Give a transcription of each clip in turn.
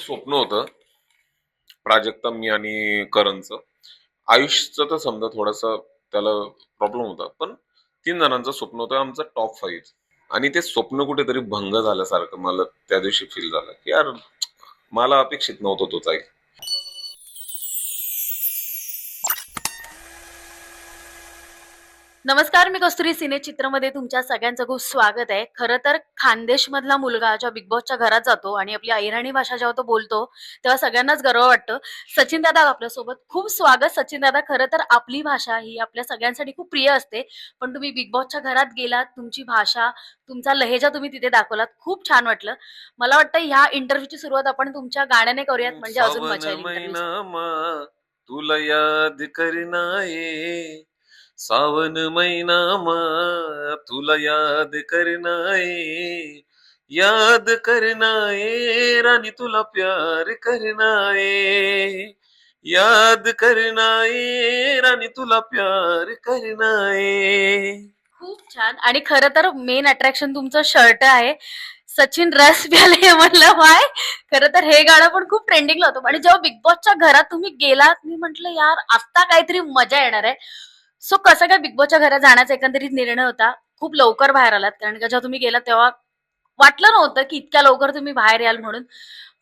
स्वप्न होतं प्राजक्ता मी आणि करणचं. आयुषचं तर समजा थोडंसं त्याला प्रॉब्लेम होता. पण 3 जणांचं स्वप्न होतं आमचं टॉप 5 आणि ते स्वप्न कुठेतरी भंग झाल्यासारखं मला त्या दिवशी फील झालं, की यार मला अपेक्षित नव्हतं तो जाईल. नमस्कार, मी कस्तुरी सिने चित्रमध्ये तुमच्या सगळ्यांचं खूप स्वागत आहे. खरं तर खानदेश मधला मुलगा जेव्हा बिग बॉसच्या घरात जातो आणि आपली अहिराणी भाषा जेव्हा तो बोलतो, तेव्हा सगळ्यांनाच गर्व वाटतं. सचिन दादा आपल्यासोबत. खूप स्वागत सचिन दादा. खरं तर आपली भाषा ही आपल्या सगळ्यांसाठी खूप प्रिय असते. पण तुम्ही बिग बॉसच्या घरात गेलात, तुमची भाषा, तुमचा लहेजा तुम्ही तिथे दाखवलात. खूप छान वाटलं. मला वाटतं ह्या इंटरव्ह्यूची सुरुवात आपण तुमच्या गाण्याने करूयात, म्हणजे अजून सावन मजा येईल महिना इंटरव्ह्यूची. मा तुला याद करना ये, सावन महिना मा तुला याद करना ये, याद करना ये रानी तुला प्यार करना ये, याद करना ये रानी तुला प्यार करना ये. खूप छान. आणि खरं तर मेन अट्रॅक्शन तुमचं शर्ट आहे. सचिन रस प्याले हे म्हणलं माय. खरं तर हे गाणं पण खूप ट्रेंडिंगला होतं आणि जेव्हा बिग बॉसच्या घरात तुम्ही गेलात, मी म्हटलं यार आता काहीतरी मजा येणार आहे. सो कसं काय बिग बॉसच्या घरात जाण्याचा एकंदरीत निर्णय होता? खूप लवकर बाहेर आलात, कारण का जेव्हा तुम्ही गेलात तेव्हा वाटलं नव्हतं की इतक्या लवकर तुम्ही बाहेर याल म्हणून.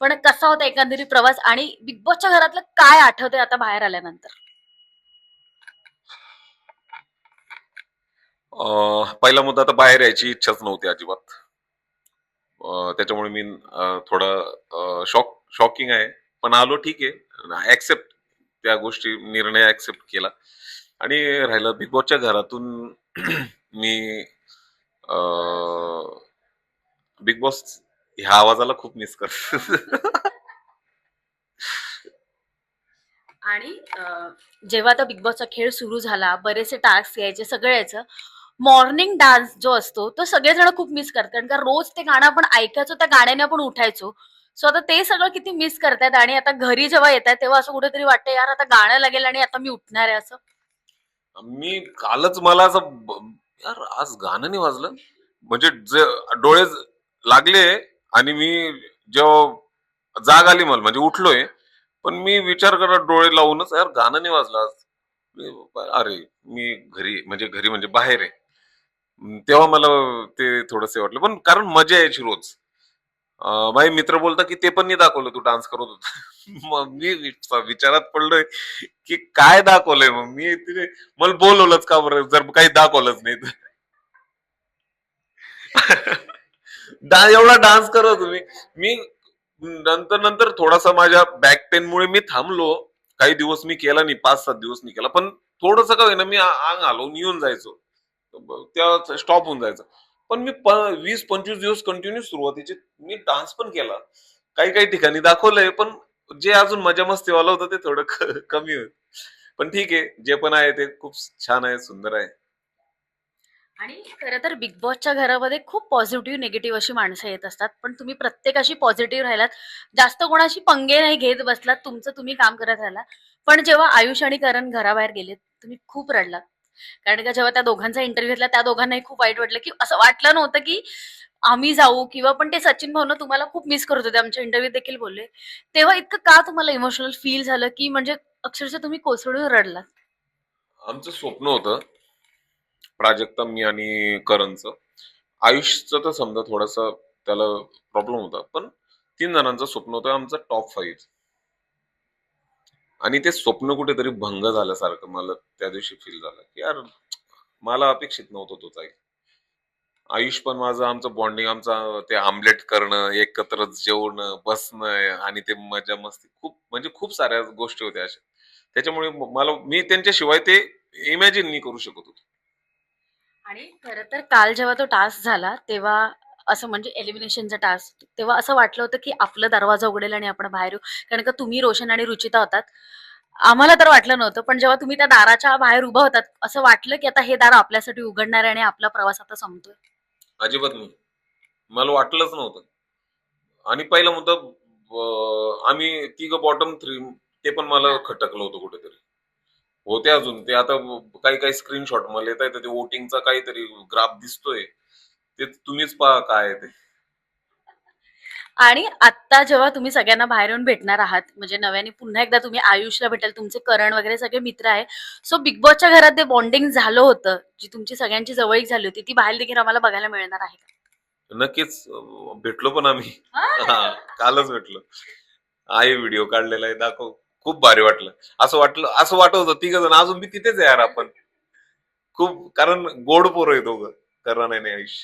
पण कसा होता एकंदरीत प्रवास आणि बिग बॉसच्या घरातलं काय आठवतंय आता बाहेर आल्यानंतर? पहिला मुद्दा तर बाहेर यायची इच्छाच नव्हती अजिबात. त्याच्यामुळे मी थोडं शॉकिंग आहे. पण आलो ठीक आहे. ऍक्सेप्ट त्या गोष्टी निर्णय ऍक्सेप्ट केला. आणि राहिलं बिग बॉसच्या घरातून मी बिग बॉस ह्या आवाजाला खूप मिस करतो. आणि जेव्हा आता बिग बॉसचा खेळ सुरू झाला, बरेचसे टास्क यायचे, सगळं यायचं. मॉर्निंग डान्स जो असतो, तो सगळेजण खूप मिस करतात. कारण का रोज ते गाणं आपण ऐकायचो, त्या गाण्याने आपण उठायचो. सो आता ते सगळं किती मिस करतायत आणि आता घरी जेव्हा येतायत, तेव्हा असं कुठेतरी वाटतं, यार आता गाणं लागेल आणि आता मी उठणार आहे असं. मी कालच मला यार आज गाणं नाही वाजलं. म्हणजे डोळे लागले आणि मी जेव्हा जाग आली मला म्हणजे उठलोय. पण मी विचार करत डोळे लावूनच यार गाणं नाही वाजलं आज. अरे मी घरी म्हणजे बाहेर आहे. तेव्हा मला ते थोडंसं वाटलं पण कारण मजा यायची रोज. माझे मित्र बोलतात की ते पण नाही दाखवलं तू डान्स करत होता. मग मी विचारात पडलोय की काय दाखवलंय मग मी तिथे मला बोलवलंच का बरं जर काही दाखवलंच नाही तर. एवढा डान्स करत होतो मी नंतर नंतर थोडासा माझ्या बॅक पेन मुळे मी थांबलो. काही दिवस मी केला नाही 5-7 दिवस नाही केला पण थोडस काय ना मी अंग हलवून येऊन जायचो. त्या स्टॉप होऊन जायचं. पण मी 20-25 दिवस कंटिन्यू सुरुवातीचे मी डान्स पण केला. काही काही ठिकाणी दाखवलंय पण जे अजून मजा मस्तीवालं होतं ते थोडं कमी होत. पण ठीक आहे जे पण आहे ते खूप छान आहे सुंदर आहे. आणि खरं तर बिग बॉसच्या घरामध्ये खूप पॉझिटिव्ह निगेटिव्ह अशी माणसं येत असतात, पण तुम्ही प्रत्येकाशी पॉझिटिव्ह राहिलात. जास्त कोणाशी पंगे नाही घेत बसलात, तुमचं तुम्ही काम करत राहिला. पण जेव्हा आयुष आणि करण घराबाहेर गेलेत, तुम्ही खूप रडलात. कारण का जेव्हा त्या दोघांचा इंटरव्ह्यू घेतला, त्या दोघांनाही खूप वाईट वाटलं, की असं वाटलं नव्हतं की आम्ही जाऊ, किंवा पण ते सचिन भाऊन तुम्हाला खूप मिस करत होते, आमच्या इंटरव्ह्यू देखील बोलले. तेव्हा इतकं का तुम्हाला इमोशनल फील झालं, की म्हणजे अक्षरशः तुम्ही कोसळून रडलात? आमचं स्वप्न होतं प्राजक्ता मी आणि करणचं. आयुषचं तर समजा थोडंसं त्याला प्रॉब्लेम होता. पण 3 जणांचं स्वप्न होतं आमचं टॉप 5 आणि ते स्वप्न कुठेतरी भंग झाल्यासारखं मला त्या दिवशी फील झालं, की यार मला अपेक्षित नव्हतं तो जाईल. आयुष पण माझं आमचं बॉन्डिंग आमचा ते आमलेट करणं, एकत्र जेवणं, बसणं आणि ते मजा मस्ती खूप म्हणजे खूप साऱ्या गोष्टी होत्या अशा. त्याच्यामुळे मी त्यांच्याशिवाय ते इमॅजिन नाही करू शकत होतो. आणि खरं तर काल जेव्हा तो टास्क झाला, तेव्हा असं म्हणजे एलिमिनेशनचा टास्क, तेव्हा असं वाटलं होतं की आपला दरवाजा उघडेल आणि आपण बाहेर येऊ. कारण का तुम्ही, रोशन आणि रुचिता होतात. आम्हाला तर वाटलं नव्हतं, पण जेव्हा तुम्ही त्या दाराच्या बाहेर उभं होतात, असं वाटलं की आता हे दार आपल्यासाठी उघडणार आहे आणि आपला प्रवास आता संपतोय. अजिबात नाही. मला वाटलंच नव्हतं. आणि पहिला मुद्दा आम्ही तिघं बॉटम 3 ते पण मला हा. खटकलं होतं कुठेतरी. होते अजून ते आता काही काही स्क्रीनशॉट मला येत आहे ते वोटिंगचा काहीतरी ग्राफ दिसतोय. ते तुम्हीच पहा काय आहे ते. आणि आता जेव्हा तुम्ही सगळ्यांना बाहेर येऊन भेटणार आहात, म्हणजे नव्याने पुन्हा एकदा तुम्ही आयुषला भेटाल, तुमचे करण वगैरे सगळे मित्र आहे. सो बिग बॉसच्या घरात ते बॉन्डिंग झालं होतं, जी तुमची सगळ्यांची जवळीक झाली होती, ती बाहेर देखील आम्हाला बघायला मिळणार आहे का? नक्कीच भेटलो पण आम्ही. हा, कालच भेटलो. आहे व्हिडिओ काढलेला आहे, दाखव. खूप भारी वाटलं. असं वाटत होतं तिघ जण अजून बी तिथेच आहे यार आपण. खूप, कारण गोड पोरं आहे दोघं, करण आणि आयुष.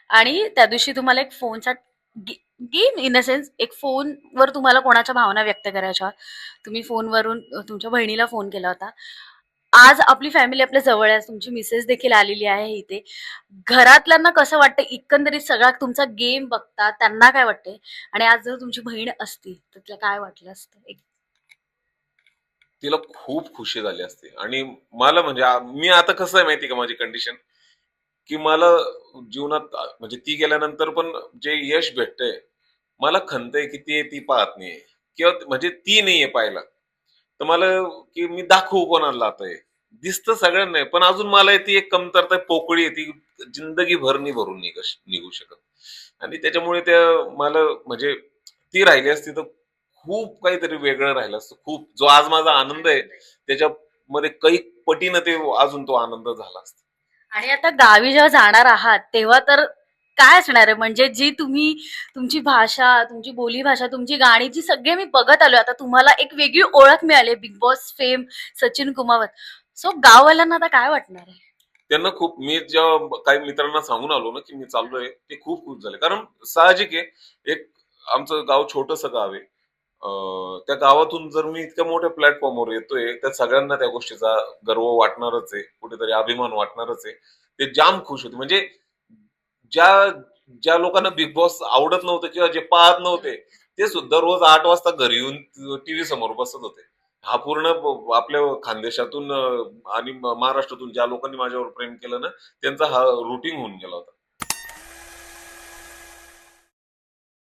आणि त्या दिवशी तुम्हाला एक फोनचा गेम इन अ सेन्स एक फोनवर तुम्हाला कोणाच्या भावना व्यक्त करायच्या, तुम्ही फोनवरून तुमच्या बहिणीला फोन केला होता. आज आपली फॅमिली आपल्या जवळ आहे, तुमची मिसेस देखील आलेली आहे इथे. घरातल्यांना कसं वाटतं एकंदरीत सगळा तुमचा गेम बघता, त्यांना काय वाटते? आणि आज जर तुमची बहीण असती तर तिला काय वाटलं असतं? तिला खूप खुशी झाली असते. आणि मला म्हणजे मी आता कसं आहे माहिती का माझी कंडिशन, की मला जीवनात म्हणजे ती गेल्यानंतर पण जे यश भेटतंय, मला खंत आहे की ती पाहत नाहीये, किंवा म्हणजे ती नाहीये पाहायला. तर मला की मी दाखवू कोणाला आता हे. दिसतं सगळ्यांना आहे, पण अजून मला ती एक कमतरता पोकळी आहे, ती जिंदगीभर नाही भरून निघू शकत. आणि त्याच्यामुळे त्या मला म्हणजे ती राहिली असती तर खूप काहीतरी वेगळं राहिलं असतं. खूप जो आज माझा आनंद आहे त्याच्यामध्ये कैक पटीनं ते अजून तो आनंद झाला असता. आणि आता गावी जेव्हा जाणार आहात, तेव्हा तर काय असणार आहे? म्हणजे जी तुम्ही तुमची भाषा, तुमची बोलीभाषा, तुमची गाणी जी सगळे मी बघत आलोय, आता तुम्हाला एक वेगळी ओळख मिळाली big boss fame Sachin Kumawat. So गाववाल्यांना आता काय वाटणार आहे? त्यांना खूप, मी जेव्हा काही मित्रांना सांगून आलो ना की मी चाललोय, ते खूप खुश झाले. कारण साहजिक आहे, एक आमचं गाव छोटंसं गाव आहे. त्या गावातून जर मी इतक्या मोठ्या प्लॅटफॉर्मवर येतोय, तर सगळ्यांना त्या गोष्टीचा गर्व वाटणारच आहे, कुठेतरी अभिमान वाटणारच आहे. ते जाम खुश होते. म्हणजे ज्या ज्या लोकांना बिग बॉस आवडत नव्हतं किंवा जे पाहत नव्हते, ते सुद्धा रोज 8 वाजता घरी येऊन टीव्ही समोर बसत होते. हा पूर्ण आपल्या खानदेशातून आणि महाराष्ट्रातून ज्या लोकांनी माझ्यावर प्रेम केलं ना, त्यांचा हा रुटीन होऊन गेला होता.